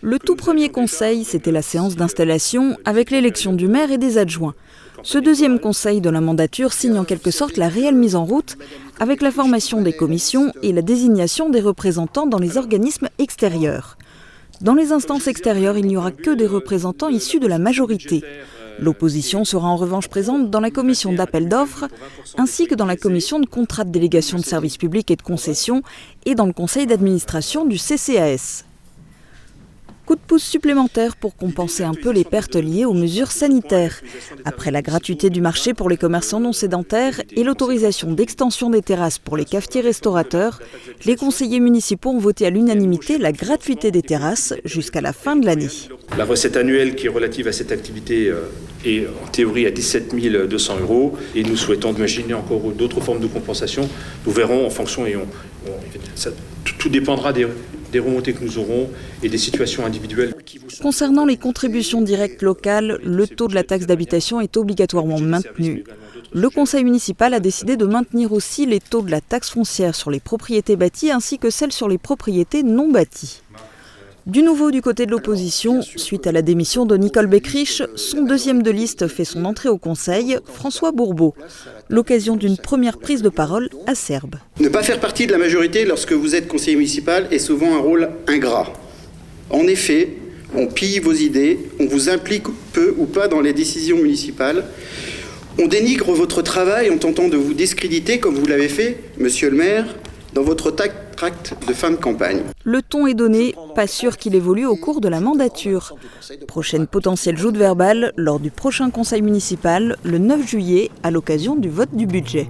Le tout premier conseil, c'était la séance d'installation avec l'élection du maire et des adjoints. Ce deuxième conseil de la mandature signe en quelque sorte la réelle mise en route avec la formation des commissions et la désignation des représentants dans les organismes extérieurs. Dans les instances extérieures, il n'y aura que des représentants issus de la majorité. L'opposition sera en revanche présente dans la commission d'appel d'offres, ainsi que dans la commission de contrat de délégation de services publics et de concession et dans le conseil d'administration du CCAS. Coup de pouce supplémentaire pour compenser un peu les pertes liées aux mesures sanitaires. Après la gratuité du marché pour les commerçants non sédentaires et l'autorisation d'extension des terrasses pour les cafetiers-restaurateurs, les conseillers municipaux ont voté à l'unanimité la gratuité des terrasses jusqu'à la fin de l'année. La recette annuelle qui est relative à cette activité est en théorie à 17 200 € et nous souhaitons imaginer encore d'autres formes de compensation. Nous verrons en fonction tout dépendra des remontées que nous aurons et des situations individuelles. Concernant les contributions directes locales, le taux de la taxe d'habitation est obligatoirement maintenu. Le conseil municipal a décidé de maintenir aussi les taux de la taxe foncière sur les propriétés bâties ainsi que celles sur les propriétés non bâties. Du nouveau du côté de l'opposition, suite à la démission de Nicole Beckrich, son deuxième de liste fait son entrée au conseil, François Bourbeau. L'occasion d'une première prise de parole acerbe. Ne pas faire partie de la majorité lorsque vous êtes conseiller municipal est souvent un rôle ingrat. En effet, on pille vos idées, on vous implique peu ou pas dans les décisions municipales, on dénigre votre travail en tentant de vous discréditer comme vous l'avez fait, monsieur le maire, dans votre tract de fin de campagne. Le ton est donné, pas sûr qu'il évolue au cours de la mandature. Prochaine potentielle joute verbale lors du prochain conseil municipal, le 9 juillet, à l'occasion du vote du budget.